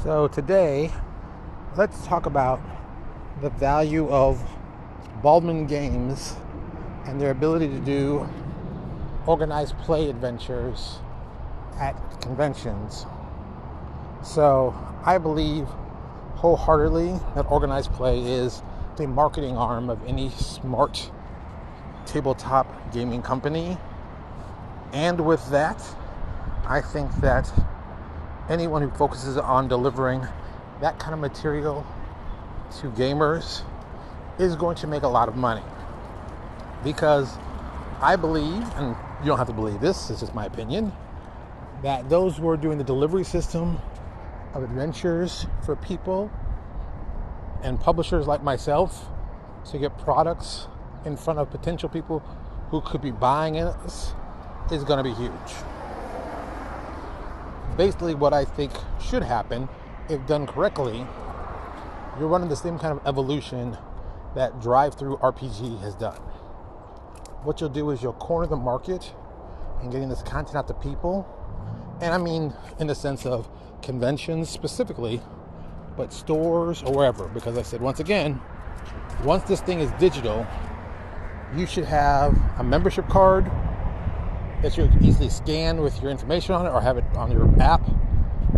So today, let's talk about the value of Baldman Games and their ability to do organized play adventures at conventions. So I believe wholeheartedly that organized play is the marketing arm of any smart tabletop gaming company. And with that, I think that anyone who focuses on delivering that kind of material to gamers is going to make a lot of money. Because I believe, and you don't have to believe this, it's just my opinion, that those who are doing the delivery system of adventures for people and publishers like myself to get products in front of potential people who could be buying this is going to be huge. Basically, what I think should happen, if done correctly, you're running the same kind of evolution that drive-through RPG has done. What you'll do is you'll corner the market and getting this content out to people. And I mean in the sense of conventions specifically, but stores or wherever. Because I said, once again, once this thing is digital, you should have a membership card that you easily scan with your information on it or have it on your app.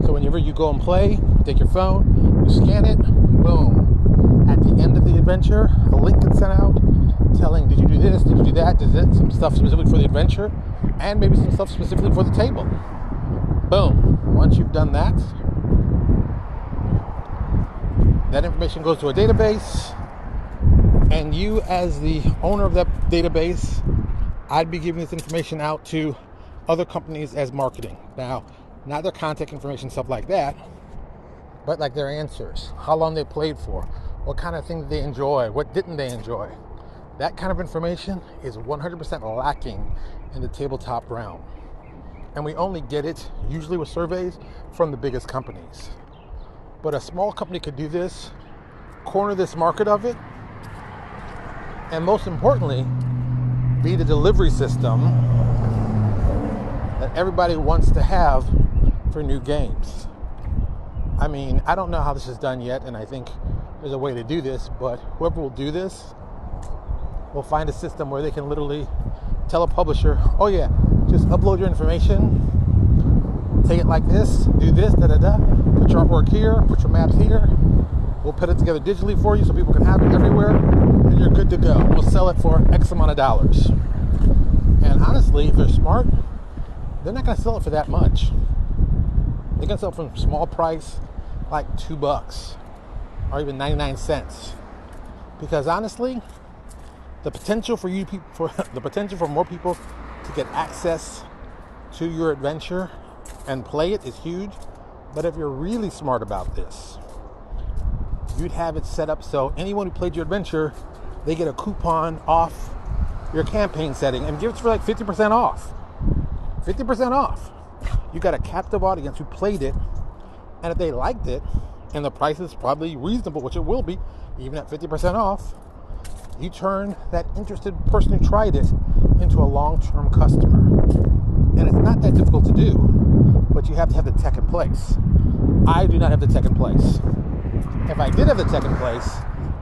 So whenever you go and play, you take your phone, you scan it, boom. At the end of the adventure, a link gets sent out telling, did you do this, did you do that, did it, some stuff specifically for the adventure, and maybe some stuff specifically for the table. Boom. Once you've done that, that information goes to a database, and you as the owner of that database, I'd be giving this information out to other companies as marketing. Now, not their contact information, stuff like that, but like their answers, how long they played for, what kind of things they enjoy, what didn't they enjoy. That kind of information is 100% lacking in the tabletop realm. And we only get it, usually with surveys, from the biggest companies. But a small company could do this, corner this market of it, and most importantly, be the delivery system that everybody wants to have for new games. I mean, I don't know how this is done yet, and I think there's a way to do this, but whoever will do this will find a system where they can literally tell a publisher, oh yeah, just upload your information, take it like this, do this, da-da-da, put your artwork here, put your maps here, we'll put it together digitally for you so people can have it everywhere, and you're good to go. We'll sell it for X amount of dollars. And honestly, if they're smart, they're not going to sell it for that much. They're going to sell it for a small price, like $2 or even 99 cents. Because honestly, the potential for more people to get access to your adventure and play it is huge. But if you're really smart about this, you'd have it set up so anyone who played your adventure, they get a coupon off your campaign setting and give it for like 50% off. 50% off. You got a captive audience who played it, and if they liked it, and the price is probably reasonable, which it will be, even at 50% off, you turn that interested person who tried it into a long-term customer. And it's not that difficult to do, but you have to have the tech in place. I do not have the tech in place. If I did have the tech in place,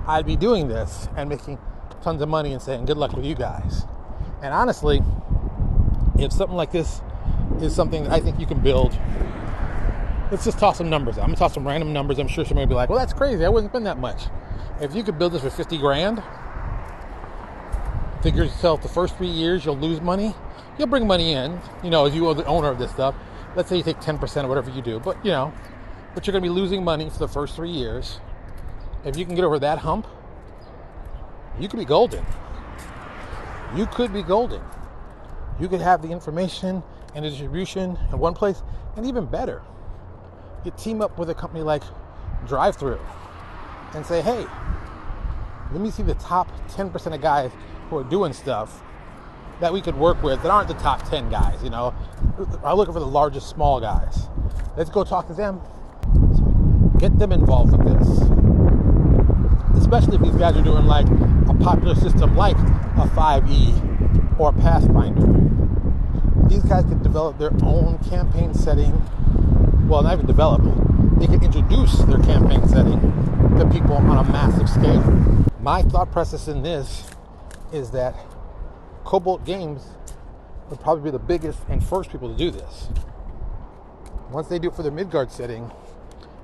I'd be doing this and making tons of money and saying, good luck with you guys. And honestly, if something like this is something that I think you can build, let's just toss some numbers out. I'm going to toss some random numbers. I'm sure somebody will be like, well, that's crazy. I wouldn't spend that much. If you could build this for 50 grand, figure yourself the first 3 years, you'll lose money. You'll bring money in, as you are the owner of this stuff. Let's say you take 10% or whatever you do, but you're going to be losing money for the first 3 years. If you can get over that hump, you could be golden. You could be golden. You could have the information and the distribution in one place, and even better, you team up with a company like Drive-Thru and say, hey, let me see the top 10% of guys who are doing stuff that we could work with that aren't the top 10 guys, I'm looking for the largest small guys. Let's go talk to them. Get them involved with this. Especially if these guys are doing like a popular system like a 5e or a Pathfinder. These guys could develop their own campaign setting. Well, not even develop. they can introduce their campaign setting to people on a massive scale. My thought process in this is that Cobalt Games would probably be the biggest and first people to do this. Once they do it for the Midgard setting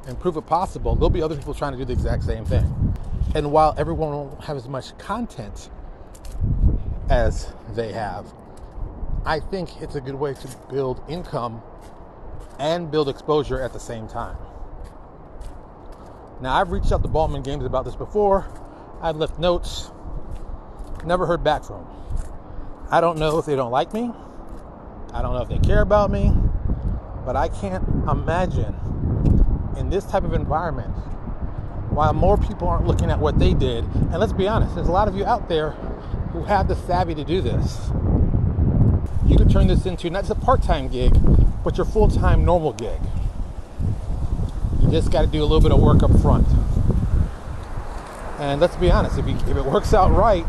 and prove it possible, there'll be other people trying to do the exact same thing. And while everyone won't have as much content as they have, I think it's a good way to build income and build exposure at the same time. Now, I've reached out to Baldman Games about this before. I've left notes, never heard back from them. I don't know if they don't like me. I don't know if they care about me. But I can't imagine in this type of environment, while more people aren't looking at what they did, and let's be honest, there's a lot of you out there who have the savvy to do this. You could turn this into not just a part-time gig, but your full-time normal gig. You just got to do a little bit of work up front. And let's be honest, if it works out right,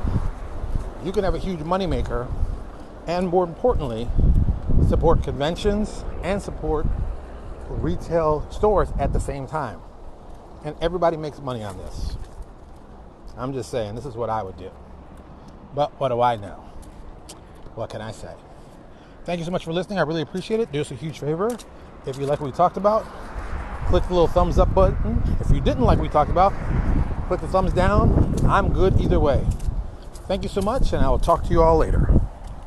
you can have a huge moneymaker, and more importantly, support conventions and support retail stores at the same time. And everybody makes money on this. I'm just saying, this is what I would do. But what do I know? What can I say? Thank you so much for listening. I really appreciate it. Do us a huge favor. If you like what we talked about, click the little thumbs up button. If you didn't like what we talked about, click the thumbs down. I'm good either way. Thank you so much, and I will talk to you all later.